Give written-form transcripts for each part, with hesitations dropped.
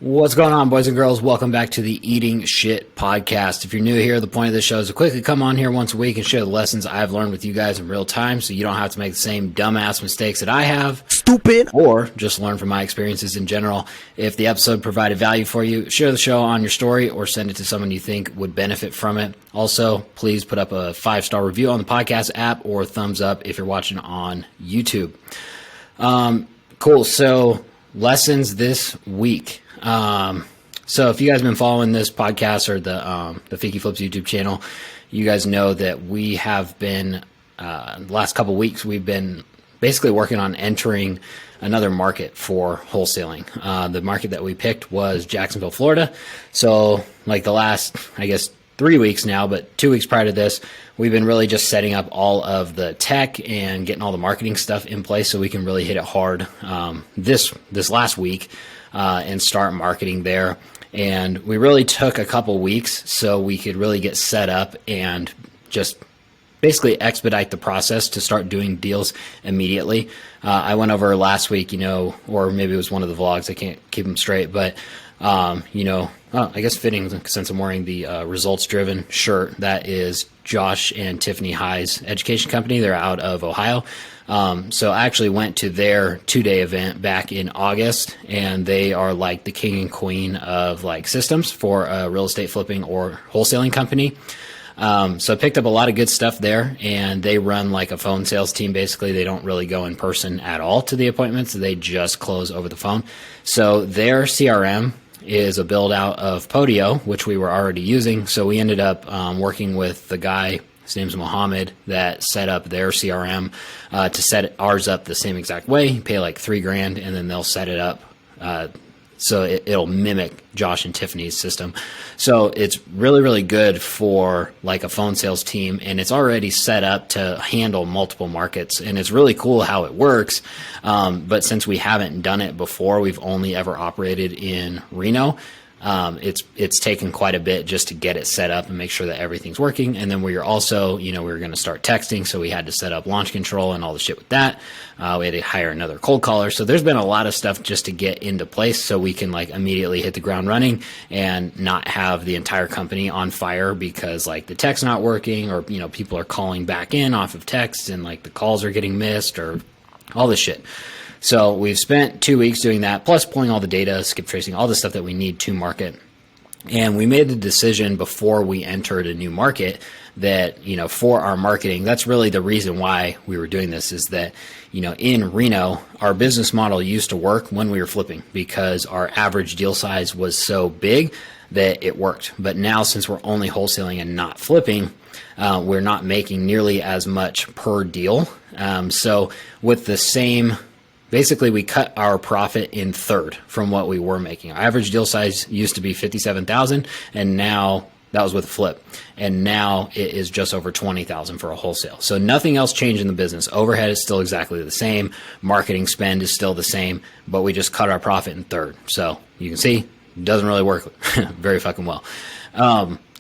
What's going on, boys and girls? Welcome back to the Eating Shit podcast. If you're new here, the point of this show is to quickly come on here once a week and share the lessons I've learned with you guys in real time so you don't have to make the same dumbass mistakes that I have. Stupid. Or just learn from my experiences in general. If the episode provided value for you, share the show on your story or send it to someone you think would benefit from it. Also, please put up a 5-star review on the podcast app or thumbs up if you're watching on YouTube. Cool. So, lessons this week. So if you guys have been following this podcast or the feekiflips YouTube channel, you guys know that we have been, the last couple weeks, we've been basically working on entering another market for wholesaling. The market that we picked was Jacksonville, Florida. So like the last, I guess, 3 weeks now, but 2 weeks prior to this, we've been really just setting up all of the tech and getting all the marketing stuff in place so we can really hit it hard this last week and start marketing there. And we really took a couple weeks so we could really get set up and just basically expedite the process to start doing deals immediately. I went over last week, or maybe it was one of the vlogs, I can't keep them straight, but I guess fitting since I'm wearing the results-driven shirt. That is Josh and Tiffany High's education company. They're out of Ohio. So I actually went to their 2-day event back in August, and they are like the king and queen of like systems for a real estate flipping or wholesaling company. So I picked up a lot of good stuff there, and they run like a phone sales team. Basically, they don't really go in person at all to the appointments. They just close over the phone. So their CRM is a build out of Podio, which we were already using. So we ended up working with the guy, his name's Mohammed, that set up their CRM to set ours up the same exact way. You pay like $3,000 and then they'll set it up so it'll mimic Josh and Tiffany's system. So it's really, really good for like a phone sales team, and it's already set up to handle multiple markets, and it's really cool how it works. But since we haven't done it before, we've only ever operated in Reno. It's taken quite a bit just to get it set up and make sure that everything's working. And then we were also, we were going to start texting, so we had to set up launch control and all the shit with that. We had to hire another cold caller. So there's been a lot of stuff just to get into place so we can like immediately hit the ground running and not have the entire company on fire because like the tech's not working, or, people are calling back in off of text and like the calls are getting missed or all this shit. So we've spent 2 weeks doing that, plus pulling all the data, skip tracing, all the stuff that we need to market. And we made the decision before we entered a new market that, for our marketing, that's really the reason why we were doing this, is that, in Reno, our business model used to work when we were flipping because our average deal size was so big that it worked. But now, since we're only wholesaling and not flipping, we're not making nearly as much per deal. So with the same... Basically, we cut our profit in third from what we were making. Our average deal size used to be $57,000, and now that was with a flip. And now it is just over $20,000 for a wholesale. So nothing else changed in the business. Overhead is still exactly the same. Marketing spend is still the same, but we just cut our profit in third. So you can see it doesn't really work very fucking well.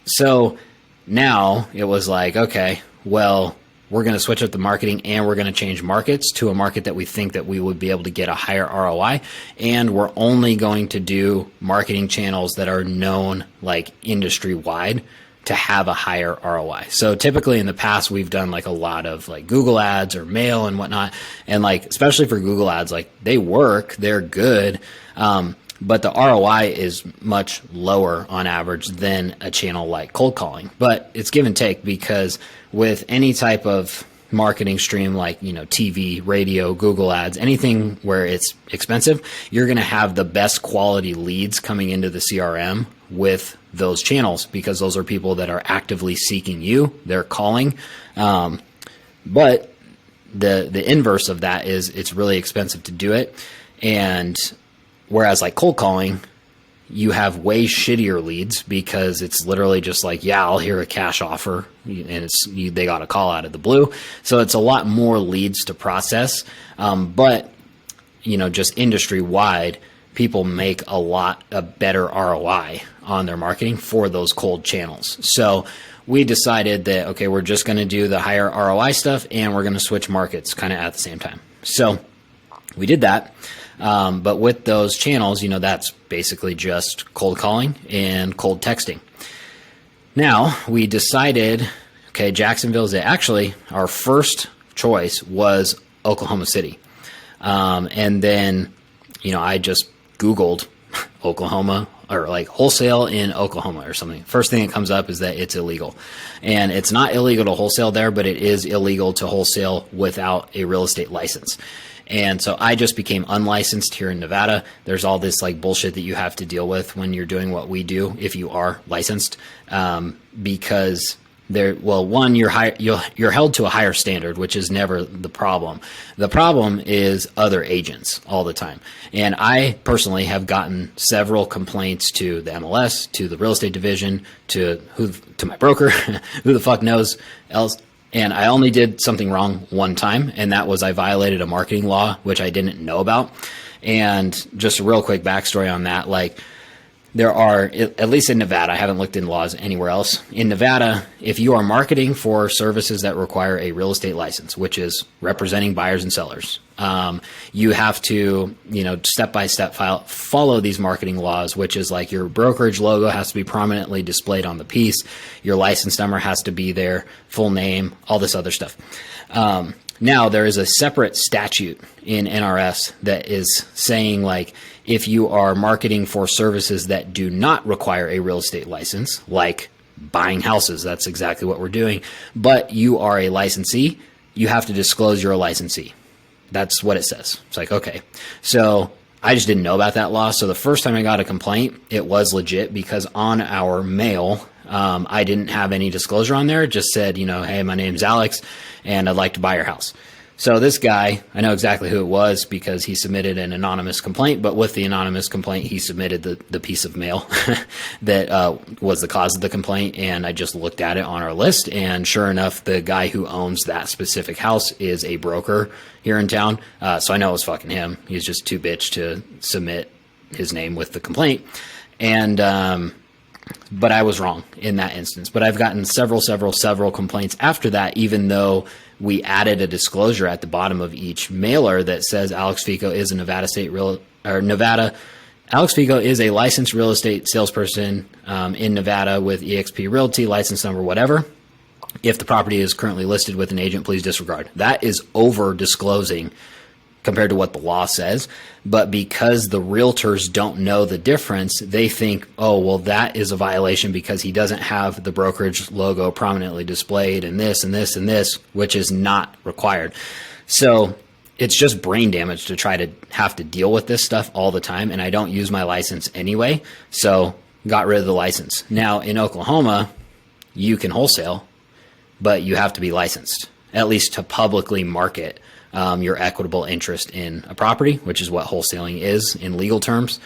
So now it was like, okay, well, we're going to switch up the marketing and we're going to change markets to a market that we think that we would be able to get a higher ROI. And we're only going to do marketing channels that are known like industry wide to have a higher ROI. So typically in the past, we've done like a lot of like Google ads or mail and whatnot. And like, especially for Google ads, like they work, they're good. But the ROI is much lower on average than a channel like cold calling. But it's give and take, because with any type of marketing stream like, TV, radio, Google ads, anything where it's expensive, you're going to have the best quality leads coming into the CRM with those channels, because those are people that are actively seeking you. They're calling. But the inverse of that is it's really expensive to do it. And whereas like cold calling, you have way shittier leads because it's literally just like, yeah, I'll hear a cash offer, and they got a call out of the blue. So it's a lot more leads to process. But, just industry wide, people make a better ROI on their marketing for those cold channels. So we decided that, okay, we're just going to do the higher ROI stuff and we're going to switch markets kind of at the same time. So we did that. But with those channels, that's basically just cold calling and cold texting. Now we decided, okay, Jacksonville's it. Actually, our first choice was Oklahoma City. And then, I just Googled Oklahoma, or like wholesale in Oklahoma or something. First thing that comes up is that it's illegal. And it's not illegal to wholesale there, but it is illegal to wholesale without a real estate license. And so I just became unlicensed here in Nevada. There's all this like bullshit that you have to deal with when you're doing what we do if you are licensed, because one, you're held to a higher standard, which is never the problem. The problem is other agents all the time. And I personally have gotten several complaints to the MLS, to the real estate division, to my broker, who the fuck knows else. And I only did something wrong one time, and that was I violated a marketing law, which I didn't know about. And just a real quick backstory on that, like, there are, at least in Nevada, I haven't looked in laws anywhere else. In Nevada, if you are marketing for services that require a real estate license, which is representing buyers and sellers, you have to, step by step follow these marketing laws, which is like your brokerage logo has to be prominently displayed on the piece. Your license number has to be there, full name, all this other stuff. Now there is a separate statute in NRS that is saying, like, if you are marketing for services that do not require a real estate license, like buying houses, that's exactly what we're doing, but you are a licensee, you have to disclose you're a licensee. That's what it says. It's like, okay. So I just didn't know about that law. So the first time I got a complaint, it was legit, because on our mail, I didn't have any disclosure on there. It just said, hey, my name's Alex and I'd like to buy your house. So this guy, I know exactly who it was because he submitted an anonymous complaint, but with the anonymous complaint, he submitted the piece of mail that was the cause of the complaint. And I just looked at it on our list, and sure enough, the guy who owns that specific house is a broker here in town. So I know it was fucking him. He's just too bitch to submit his name with the complaint. And, but I was wrong in that instance. But I've gotten several complaints after that, even though we added a disclosure at the bottom of each mailer that says Alex FEEKI is a Alex FEEKI is a licensed real estate salesperson in Nevada with eXp Realty, license number, whatever. If the property is currently listed with an agent, please disregard. That is over disclosing compared to what the law says. But because the realtors don't know the difference, they think, oh, well, that is a violation because he doesn't have the brokerage logo prominently displayed and this and this and this, which is not required. So it's just brain damage to try to have to deal with this stuff all the time. And I don't use my license anyway, so got rid of the license. Now in Oklahoma, you can wholesale, but you have to be licensed, at least to publicly market your equitable interest in a property, which is what wholesaling is in legal terms.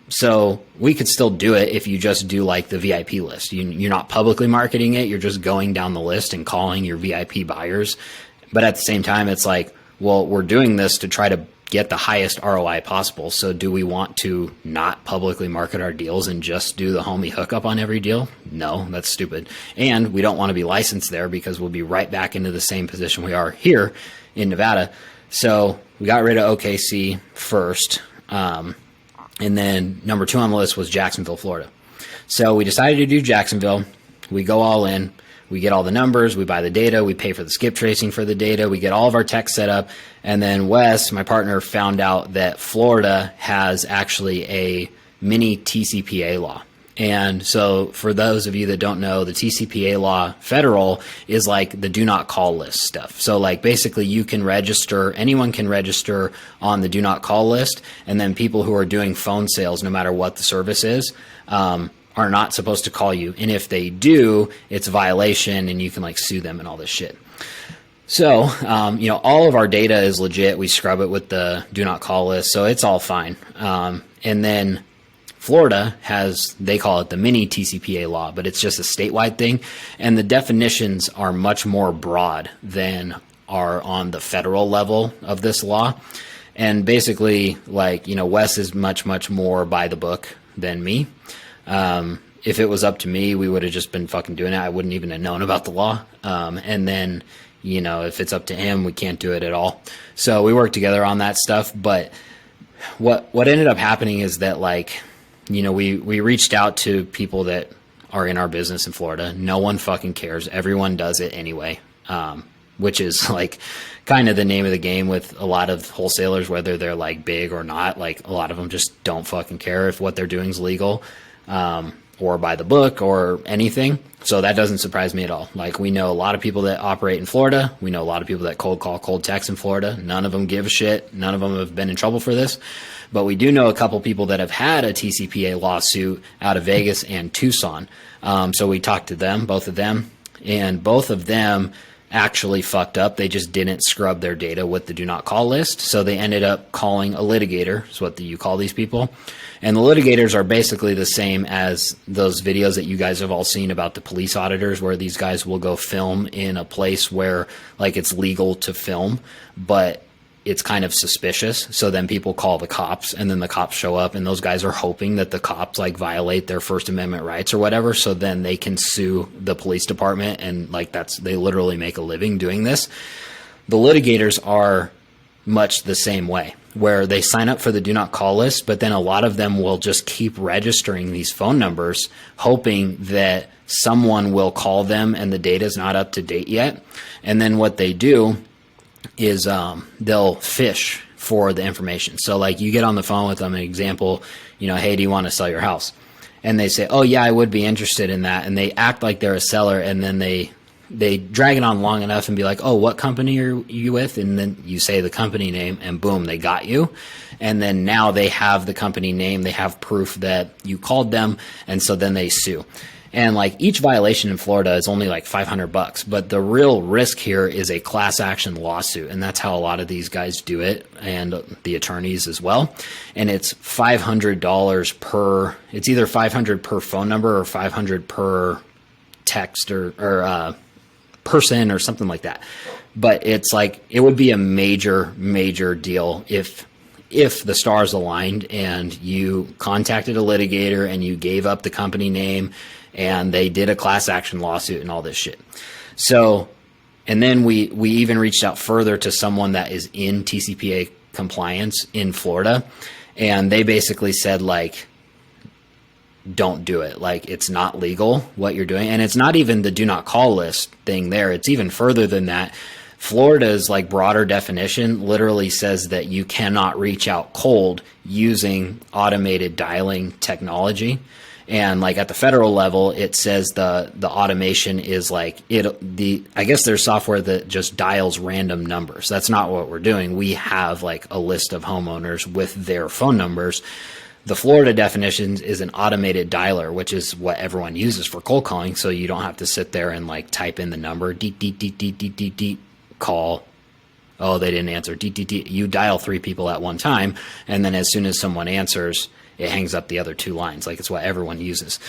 So we could still do it if you just do like the VIP list. You're not publicly marketing it. You're just going down the list and calling your VIP buyers. But at the same time, it's like, well, we're doing this to try to get the highest ROI possible. So do we want to not publicly market our deals and just do the homie hookup on every deal? No, that's stupid. And we don't want to be licensed there because we'll be right back into the same position we are here in Nevada. So we got rid of OKC first. And then number 2 on the list was Jacksonville, Florida. So we decided to do Jacksonville. We go all in. We get all the numbers. We buy the data. We pay for the skip tracing for the data. We get all of our tech set up. And then Wes, my partner, found out that Florida has actually a mini TCPA law. And so for those of you that don't know, the TCPA law federal is like the do not call list stuff. So like basically you can register, anyone can register on the do not call list. And then people who are doing phone sales, no matter what the service is, are not supposed to call you. And if they do, it's a violation and you can like sue them and all this shit. So, all of our data is legit. We scrub it with the do not call list. So it's all fine. And then Florida has, they call it the mini TCPA law, but it's just a statewide thing. And the definitions are much more broad than are on the federal level of this law. And basically, like, Wes is much more by the book than me. If it was up to me, we would have just been fucking doing it. I wouldn't even have known about the law. And then, if it's up to him, we can't do it at all. So we work together on that stuff. But what ended up happening is that, like, we reached out to people that are in our business in Florida. No one fucking cares. Everyone does it anyway, which is like kind of the name of the game with a lot of wholesalers, whether they're like big or not. Like, a lot of them just don't fucking care if what they're doing is legal, or by the book or anything. So that doesn't surprise me at all. Like, we know a lot of people that operate in Florida. We know a lot of people that cold call, cold text in Florida. None of them give a shit. None of them have been in trouble for this. But we do know a couple people that have had a TCPA lawsuit out of Vegas and Tucson. So we talked to them, both of them, and both of them actually fucked up. They just didn't scrub their data with the do not call list. So they ended up calling a litigator, is what you call these people. And the litigators are basically the same as those videos that you guys have all seen about the police auditors, where these guys will go film in a place where, like, it's legal to film, but it's kind of suspicious. So then people call the cops, and then the cops show up, and those guys are hoping that the cops like violate their First Amendment rights or whatever. So then they can sue the police department. And like, they literally make a living doing this. The litigators are much the same way, where they sign up for the do not call list, but then a lot of them will just keep registering these phone numbers, hoping that someone will call them and the data is not up to date yet. And then what they do is they'll fish for the information. So like, you get on the phone with them, an example, hey, do you want to sell your house? And they say, oh yeah, I would be interested in that. And they act like they're a seller, and then they drag it on long enough and be like, oh, what company are you with? And then you say the company name, and boom, they got you. And then now they have the company name, they have proof that you called them, and so then they sue. And like, each violation in Florida is only like $500, but the real risk here is a class action lawsuit. And that's how a lot of these guys do it, and the attorneys as well. And it's $500 per, it's either $500 per phone number or $500 per text or person or something like that. But it's like, it would be a major, major deal if the stars aligned and you contacted a litigator and you gave up the company name and they did a class action lawsuit and all this shit. So, and then we even reached out further to someone that is in TCPA compliance in Florida, and they basically said, like, don't do it. Like, it's not legal what you're doing. And it's not even the do not call list thing there. It's even further than that. Florida's like broader definition literally says that you cannot reach out cold using automated dialing technology. And like, at the federal level, it says the automation is like I guess there's software that just dials random numbers. That's not what we're doing. We have like a list of homeowners with their phone numbers. The Florida definition is an automated dialer, which is what everyone uses for cold calling. So you don't have to sit there and like type in the number, deep, deep, deep, deep, deep, deep, deep, call. Oh, they didn't answer. Deep, deep, deep. You dial 3 people at one time. And then as soon as someone answers, it hangs up the other 2 lines. Like, it's what everyone uses.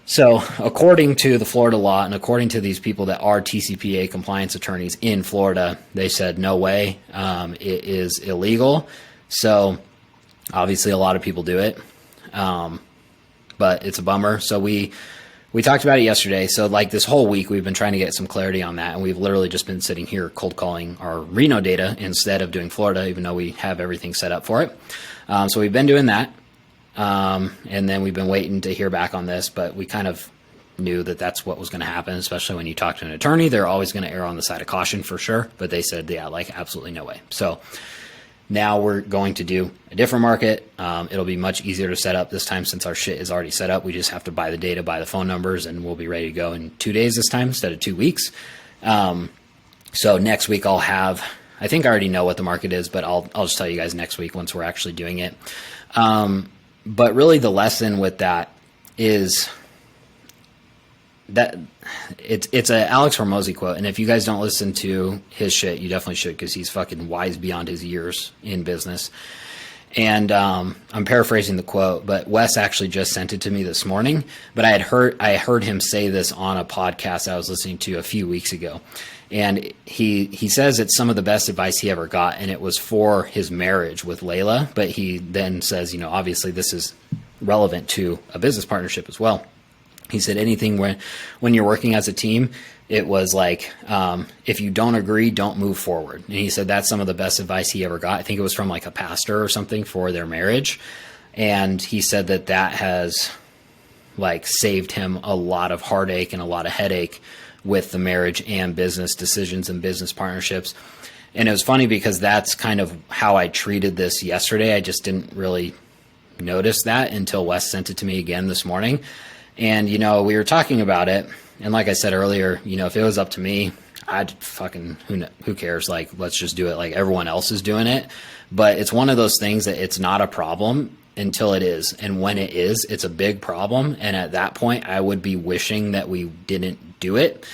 So according to the Florida law, and according to these people that are TCPA compliance attorneys in Florida, they said, no way, it is illegal. So obviously a lot of people do it, but it's a bummer. So we talked about it yesterday. So like, this whole week we've been trying to get some clarity on that, and we've literally just been sitting here cold calling our Reno data instead of doing Florida, even though we have everything set up for it. So we've been doing that. And then we've been waiting to hear back on this, but we kind of knew that that's what was going to happen, especially when you talk to an attorney. They're always going to err on the side of caution for sure, but they said, yeah, like, absolutely no way. So now we're going to do a different market. It'll be much easier to set up this time, since our shit is already set up. We just have to buy the data, buy the phone numbers, and we'll be ready to go in 2 days this time instead of 2 weeks. So next week I think I already know what the market is, but I'll just tell you guys next week once we're actually doing it. But really, the lesson with that is that it's a Alex Hormozy quote. And if you guys don't listen to his shit, you definitely should, because he's fucking wise beyond his years in business. And I'm paraphrasing the quote, but Wes actually just sent it to me this morning. But I heard him say this on a podcast I was listening to a few weeks ago. And he says it's some of the best advice he ever got, and it was for his marriage with Layla. But he then says, obviously this is relevant to a business partnership as well. He said anything when you're working as a team, it was like, if you don't agree, don't move forward. And he said that's some of the best advice he ever got. I think it was from like a pastor or something for their marriage. And he said that has like saved him a lot of heartache and a lot of headache with the marriage and business decisions and business partnerships. And it was funny because that's kind of how I treated this yesterday. I just didn't really notice that until Wes sent it to me again this morning. And, you know, we were talking about it. And like I said earlier, you know, if it was up to me, I'd fucking, who cares? Like, let's just do it like everyone else is doing it. But it's one of those things that it's not a problem until it is. And when it is, it's a big problem. And at that point, I would be wishing that we didn't do it.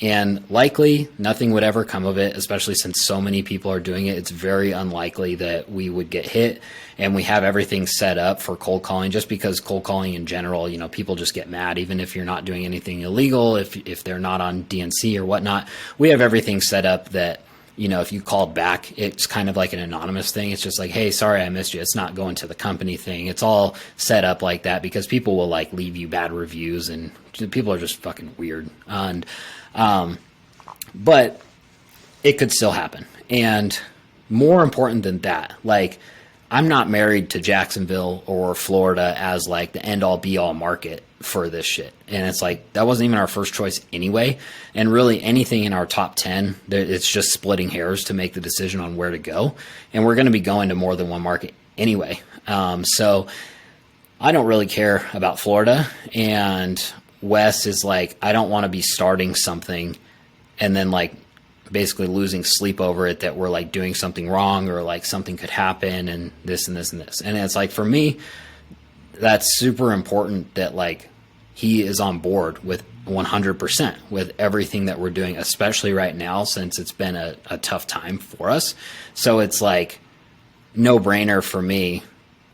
And likely nothing would ever come of it, especially since so many people are doing it. It's very unlikely that we would get hit, and we have everything set up for cold calling, just because cold calling in general, you know, people just get mad, even if you're not doing anything illegal, if they're not on DNC or whatnot. We have everything set up that, you know, if you called back, it's kind of like an anonymous thing. It's just like, hey, sorry, I missed you. It's not going to the company thing. It's all set up like that because people will like leave you bad reviews, and people are just fucking weird. And, but it could still happen. And more important than that, like, I'm not married to Jacksonville or Florida as like the end all be all market for this shit. And it's like, that wasn't even our first choice anyway. And really anything in our top 10, it's just splitting hairs to make the decision on where to go. And we're going to be going to more than one market anyway. So I don't really care about Florida. And Wes is like, I don't want to be starting something and then like basically losing sleep over it, that we're like doing something wrong or like something could happen and this and this and this. And it's like, for me, that's super important that like he is on board with 100% with everything that we're doing, especially right now, since it's been a tough time for us. So it's like no brainer for me.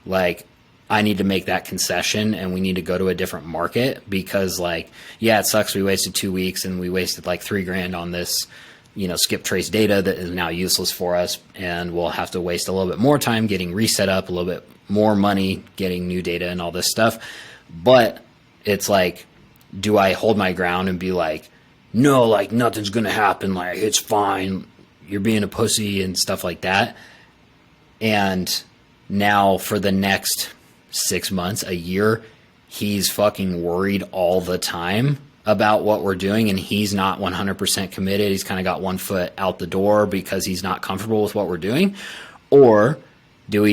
Like, I need to make that concession and we need to go to a different market because like, yeah, it sucks. We wasted 2 weeks and we wasted like $3,000 on this, you know, skip trace data that is now useless for us. And we'll have to waste a little bit more time getting reset up, a little bit more money, getting new data and all this stuff. But it's like, do I hold my ground and be like, no, like nothing's going to happen. Like, it's fine. You're being a pussy and stuff like that. And now for the next 6 months, a year, he's fucking worried all the time about what we're doing, and he's not 100% committed. He's kind of got one foot out the door because he's not comfortable with what we're doing. Or do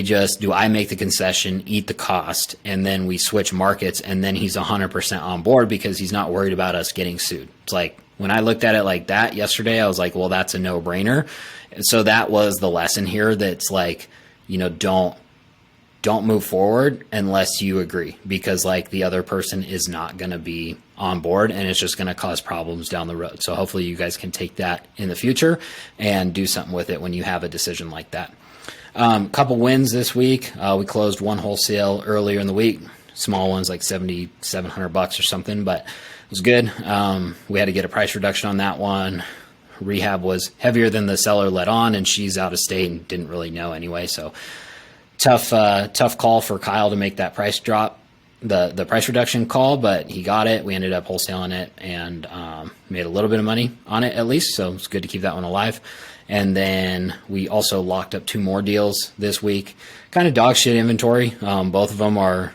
I make the concession, eat the cost, and then we switch markets, and then he's 100% on board because he's not worried about us getting sued? It's like, when I looked at it like that yesterday, I was like, well, that's a no-brainer. And so that was the lesson here, that's like, you know, don't move forward unless you agree, because like the other person is not going to be on board and it's just going to cause problems down the road. So hopefully you guys can take that in the future and do something with it when you have a decision like that. Couple wins this week. We closed one wholesale earlier in the week, small ones like $7,700 or something, but it was good. We had to get a price reduction on that one. Rehab was heavier than the seller let on, and she's out of state and didn't really know anyway. So tough call for Kyle to make that price drop, the price reduction call, but he got it. We ended up wholesaling it and made a little bit of money on it at least. So it's good to keep that one alive. And then we also locked up 2 more deals this week. Kind of dog shit inventory. Both of them are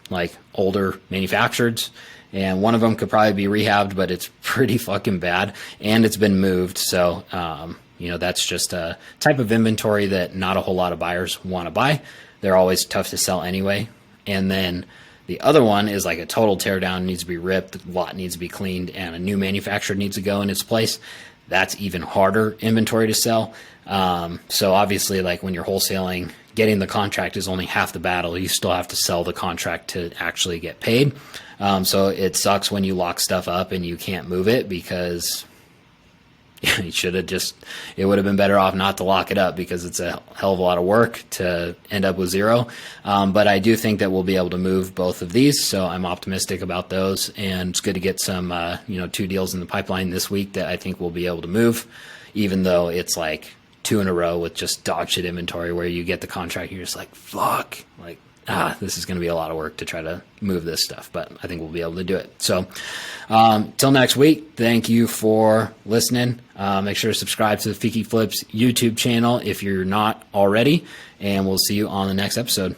like older manufacturers, and one of them could probably be rehabbed, but it's pretty fucking bad and it's been moved. So, you know, that's just a type of inventory that not a whole lot of buyers want to buy. They're always tough to sell anyway. And then the other one is like a total teardown, needs to be ripped, the lot needs to be cleaned, and a new manufacturer needs to go in its place. That's even harder inventory to sell. So obviously, like when you're wholesaling, getting the contract is only half the battle. You still have to sell the contract to actually get paid. So it sucks when you lock stuff up and you can't move it, because you should have it would have been better off not to lock it up, because it's a hell of a lot of work to end up with zero. But I do think that we'll be able to move both of these. So I'm optimistic about those, and it's good to get some, 2 deals in the pipeline this week that I think we'll be able to move, even though it's like 2 in a row with just dog shit inventory where you get the contract and you're just like, fuck, like, this is going to be a lot of work to try to move this stuff, but I think we'll be able to do it. So till next week, thank you for listening. Make sure to subscribe to the Feeki Flips YouTube channel if you're not already, and we'll see you on the next episode.